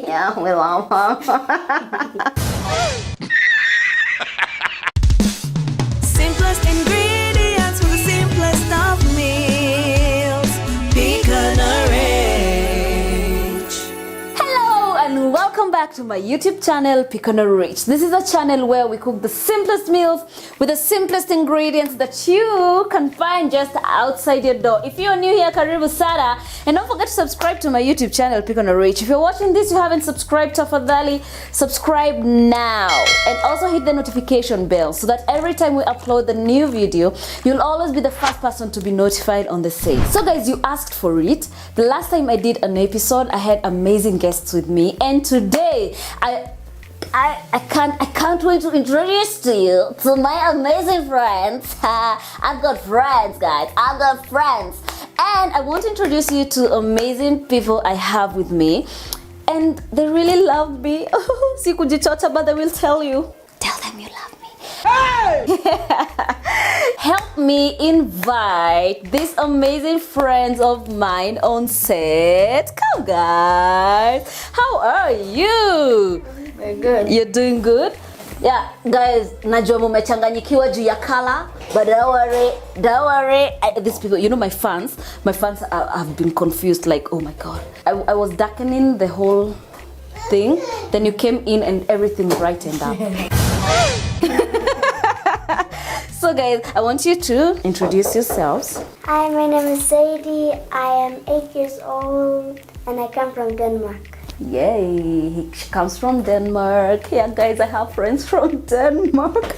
Yeah, we love her. Simplest ingredients for the simplest of meals. Pick an arrange. Hello and welcome back to my YouTube channel, Pick on a Rich. This is a channel where we cook the simplest meals with the simplest ingredients that you can find just outside your door. If you're new here, karibu sana. And don't forget to subscribe to my YouTube channel, Pick on a Rich. If you're watching this, you haven't subscribed, tafadhali, subscribe now. And also hit the notification bell so that every time we upload the new video, you'll always be the first person to be notified on the same. So guys, you asked for it. The last time I did an episode, I had amazing guests with me. And today, I can't wait to introduce to you to my amazing friends. I've got friends, guys. I've got friends. And I want to introduce you to amazing people I have with me. And they really love me. Sikujichocha, but they will tell you. Tell them you love me. Hey! Help me invite these amazing friends of mine on set. Come, guys. How are you? Very good. You're doing good? Yeah, guys, najua mumechanganyikiwa juu ya color, but don't worry. These people, you know, my fans have been confused, like, oh my god. I was darkening the whole thing, then you came in and everything brightened up. So guys, I want you to introduce yourselves. Hi, my name is Sadie. I am 8 years old and I come from Denmark. Yay, she comes from Denmark. Yeah, guys, I have friends from Denmark.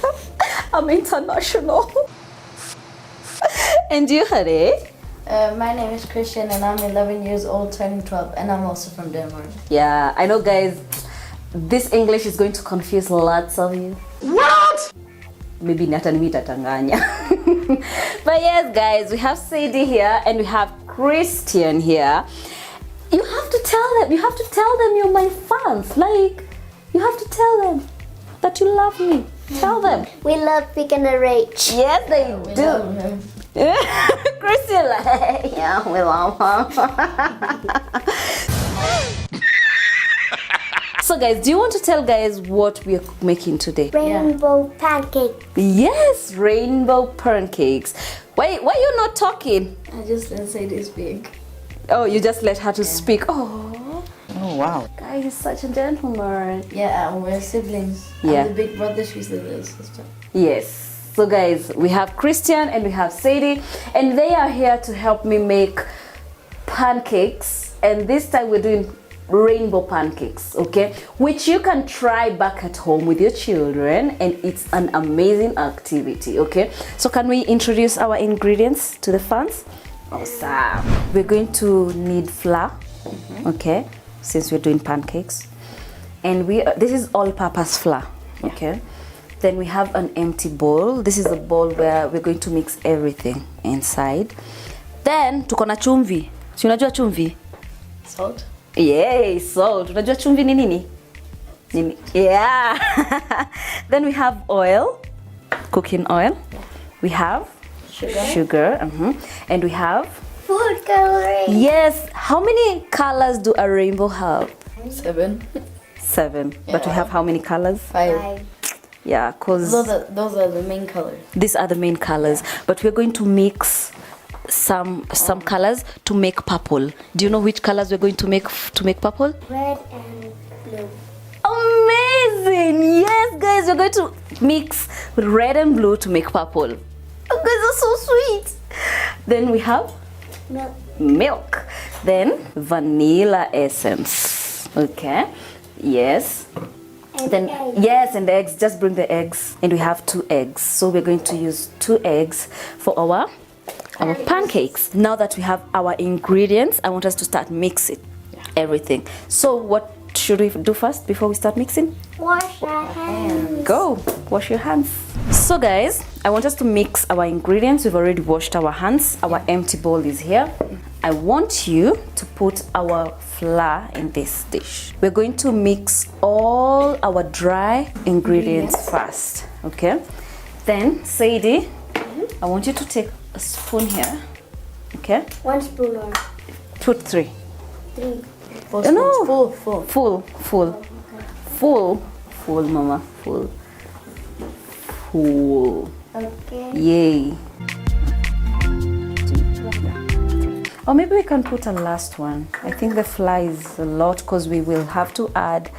I'm international. And you, Hare? My name is Christian and I'm 11 years old, turning 12, and I'm also from Denmark. Yeah, I know, guys, this English is going to confuse lots of you. What? Maybe not and Tanganya. But yes, guys, we have Sadie here and we have Christian here. You have to tell them. You have to tell them you're my fans. Like, you have to tell them that you love me. Tell them. We love Pick and Rich. Yes, they do. Christian, like, yeah, we love her. So guys, do you want to tell guys what we are making today? Rainbow pancake. Yes, rainbow pancakes. Why you not talking? I just didn't say this big. Oh, you just let her to speak. Oh wow. Guys, he's such a gentleman. Yeah, we're siblings. Yeah. I'm the big brother, she's the little sister. Yes. So guys, we have Christian and we have Sadie, and they are here to help me make pancakes. And this time we're doing rainbow pancakes, okay, which you can try back at home with your children, and it's an amazing activity. Okay, so can we introduce our ingredients to the fans? Awesome. We're going to need flour, okay, since we're doing pancakes, and this is all-purpose flour, okay. Then we have an empty bowl. This is a bowl where we're going to mix everything inside. Then tuko na chumvi. Si unajua chumvi? Salt? Yay, salt. Unajua chumvi ni nini? Nini? Yeah. Then we have oil, cooking oil. We have sugar. And we have Food coloring. yes. How many colors do a rainbow have? 7. 7. But we have how many colors? 5. Yeah, cause Those are the main colors. these are the main colors. But we're going to mix some colors to make purple. Do you know which colors we're going to make purple? Red and blue. Amazing! Yes, guys, we're going to mix red and blue to make purple. You guys are so sweet. Then we have milk. Then vanilla essence. Okay. Yes. And Then eggs. yes, and the eggs. Just bring the eggs. And we have 2 eggs. So we're going to use 2 eggs for our pancakes. Now that we have our ingredients, I want us to start mixing everything. So what should we do first before we start mixing? Wash our hands. Go, wash your hands. So guys, I want us to mix our ingredients. We've already washed our hands. Our empty bowl is here. I want you to put our flour in this dish. We're going to mix all our dry ingredients first, okay? Then, Sadie, I want you to take a spoon here, okay? 1 spoon or Put 3. 3. 4 No. spoons. Full. Full, mama, full. Okay. Yay. Or maybe we can put a last one. I think the flour is a lot because we will have to add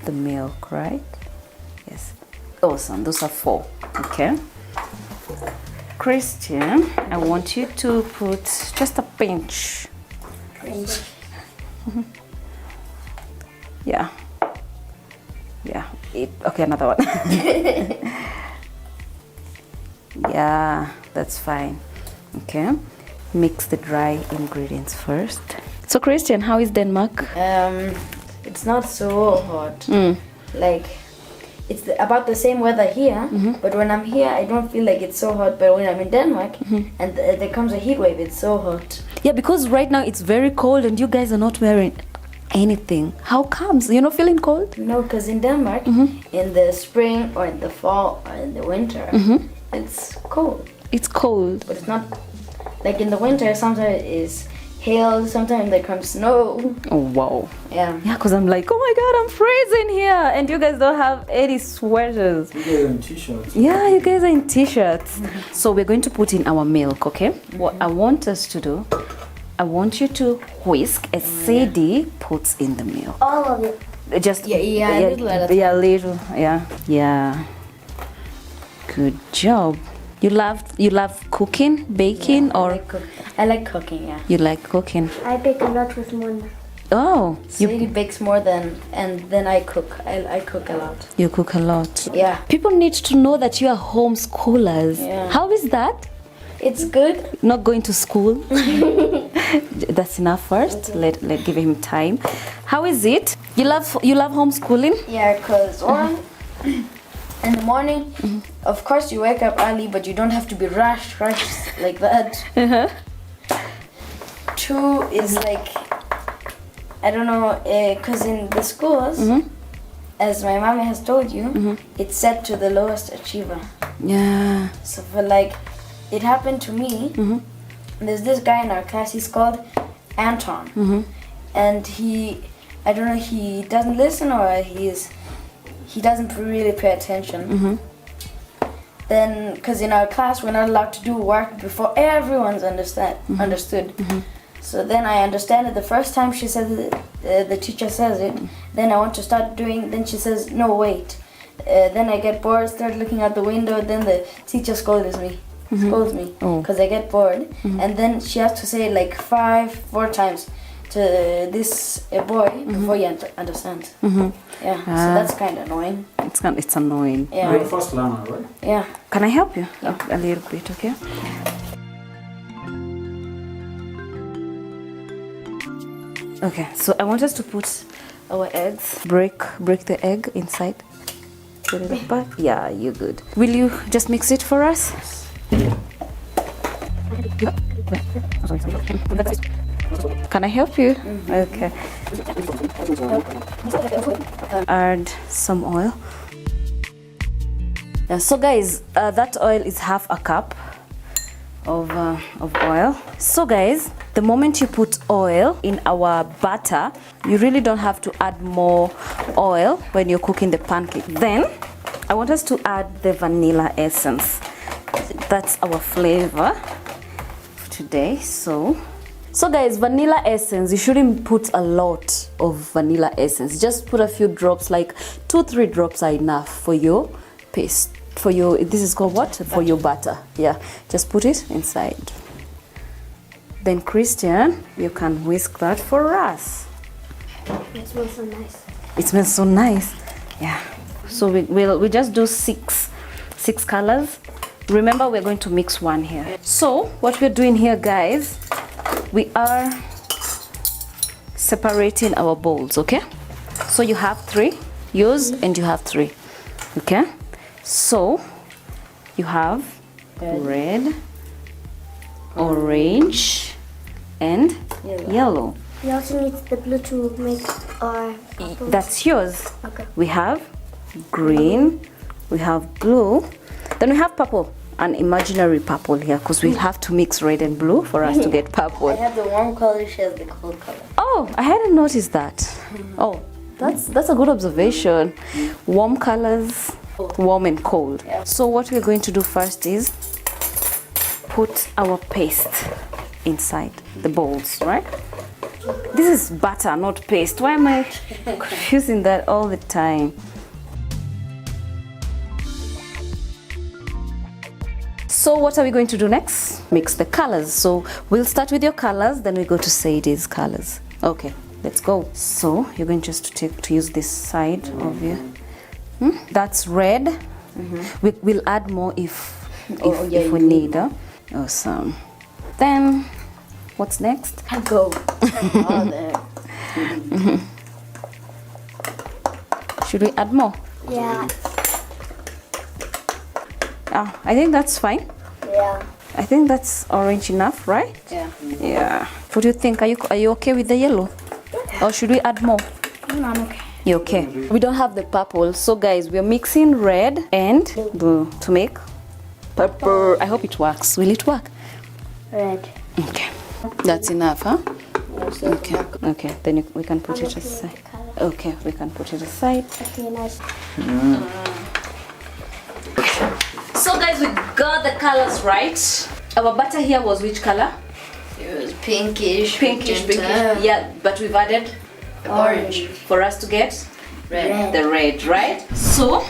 the milk, right? Yes. Awesome. Those are 4. Okay. Christian, I want you to put just a pinch. Yeah. Yeah. Okay, another one. Yeah, that's fine. Okay. Mix the dry ingredients first. So Christian, how is Denmark? It's not so hot. Like, it's about the same weather here, but when I'm here, I don't feel like it's so hot. But when I'm in Denmark and there comes a heat wave, it's so hot. Yeah, because right now it's very cold and you guys are not wearing anything. How comes? You're not feeling cold? No, because in Denmark, in the spring or in the fall or in the winter, it's cold. It's cold. But it's not like in the winter. Sometimes it's hail. Sometimes there comes snow. Oh wow. Yeah. Yeah, because I'm like, oh my god, I'm freezing here, and you guys don't have any sweaters. You guys are in t-shirts. Yeah, you guys are in t-shirts. So we're going to put in our milk, okay? What I want us to do, I want you to whisk as Sadie puts in the milk. All of it. Just Yeah, a little at a time. Yeah, little. Yeah. Good job. You love cooking, baking, or I like cooking. Yeah. you like cooking? I bake a lot with Mona. Oh, Sadie bakes more than, and then I cook. I cook a lot. you cook a lot. Yeah. People need to know that you are homeschoolers. Yeah. How is that? It's good. Not going to school. That's enough first. Let give him time. How is it? You love homeschooling? Yeah, because one, in the morning, of course you wake up early, but you don't have to be rushed like that. 2 is like, I don't know, because in the schools, as my mommy has told you, it's set to the lowest achiever. Yeah. So for like, it happened to me. There's this guy in our class. He's called Anton, and I don't know, he doesn't listen or he doesn't really pay attention. Then, because in our class we're not allowed to do work before everyone's understood. So then I understand it the first time she says it, the teacher says it. Then I want to start doing. Then she says, "No, wait." Then I get bored, start looking out the window. Then the teacher scolds me because I get bored. And then she has to say it like 4 times to this boy before he understands. Yeah, so that's kind of annoying. It's annoying. Yeah. You're the first learner, right? Yeah. Can I help you? A little bit, okay? Okay, so I want us to put our eggs. Break the egg inside. Put it apart. Yeah, you're good. Will you just mix it for us? Can I help you? Okay. Add some oil. Yeah, so guys, that oil is half a cup of oil. So guys, the moment you put oil in our batter, you really don't have to add more oil when you're cooking the pancake. Then I want us to add the vanilla essence. That's our flavor for today. So guys, vanilla essence, you shouldn't put a lot of vanilla essence. Just put a few drops, like 2-3 drops are enough for your paste. For your, this is called what? For your batter. Yeah, just put it inside. Then Christian, you can whisk that for us. It smells so nice. It smells so nice. Yeah. So we just do six colors. Remember, we're going to mix one here. So what we're doing here, guys, we are separating our bowls, okay? So you have 3, yours, and you have 3, okay? So you have red, orange, and yellow. We also need the blue to make our apples. That's yours. Okay. We have green, we have blue, then we have purple. An imaginary purple here because we'll have to mix red and blue for us to get purple. I have the warm color, she has the cold color. Oh, Oh, I hadn't noticed that. Oh, that's a good observation. Warm colors, warm and cold. So what we're going to do first is put our paste inside the bowls, right? This is butter, not paste. Why am I confusing that all the time? So what are we going to do next? Mix the colors. So we'll start with your colors, then we go to Sadie's colors. Okay, let's go. So you're going just to use this side of your. That's red. We'll add more if we need. Awesome. Then what's next? Go. Oh, there. Should we add more? Yeah. I think that's fine. Yeah. I think that's orange enough, right? Yeah. Yeah. What do you think? Are you okay with the yellow? Or should we add more? No, I'm okay. You okay? We don't have the purple. So guys, we're mixing red and blue to make purple. I hope it works. Will it work? Red. Okay. That's enough, huh? Okay. Okay. Then we can put it aside. Okay, we can put it aside. Okay, nice. So guys, we got the colors right. Our butter here was which color? It was pinkish. Pinkish. Yeah, but we've added Orange. for us to get Red. the red, right? So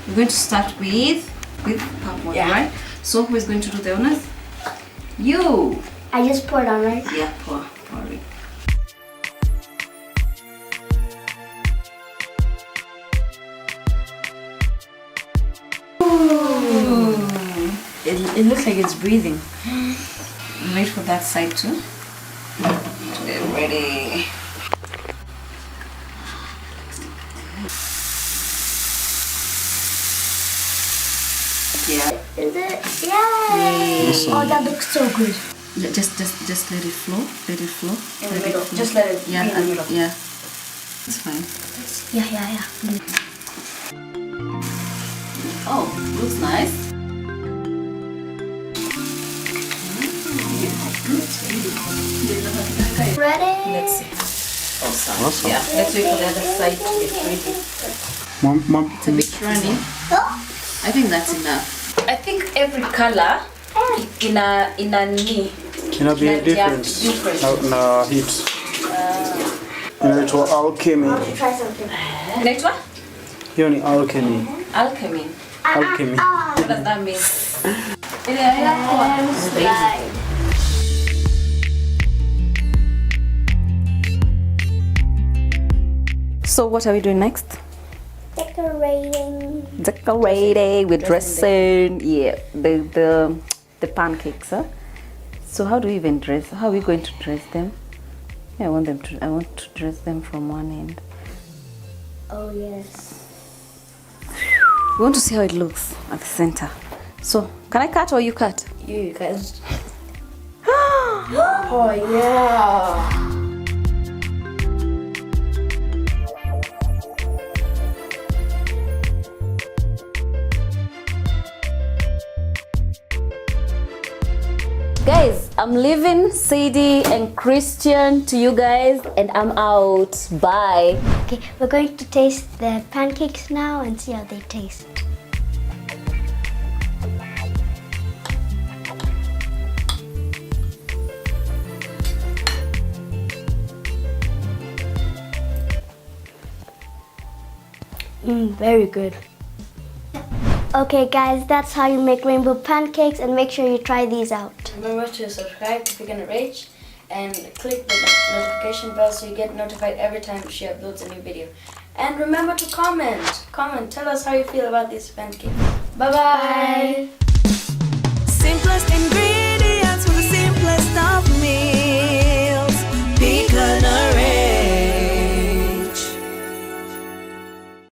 we're going to start with purple, right? So who is going to do the honors? You. I just poured on, right? Yeah, pour it. It looks like it's breathing. Wait for that side too. Get ready. Yeah. Is it? Yay! Oh, that looks so good. Just let it flow. Let it flow. In the middle. Just let it Yeah, be in the middle. yeah. It's fine. Yeah. Oh, looks nice. Ready? Let's see. Awesome. Yeah, let's wait for the other side to get ready. Mom, It's a bit runny. I think that's enough. I think every color in a knee. Can I be a difference? No, heat. Inaitwa alchemy. Try something. Inaitwa? Hiyo ni alchemy. Alchemy. Alchemy. What does that mean? Slide. So what are we doing next? Decorating. Decorating. We're dressing. Yeah, the pancakes, huh? So how do we even dress? How are we going to dress them? Yeah, I want to dress them from one end. Oh, yes. We want to see how it looks at the center. So can I cut or you cut? You guys. Oh yeah. Guys, I'm leaving Sadie and Christian to you guys and I'm out. Bye. Okay, we're going to taste the pancakes now and see how they taste. Very good. Okay guys, that's how you make rainbow pancakes and make sure you try these out. Remember to subscribe to Beginner Rach and click the notification bell so you get notified every time she uploads a new video. And remember to comment. Tell us how you feel about these pancakes. Bye bye. Simplest ingredient.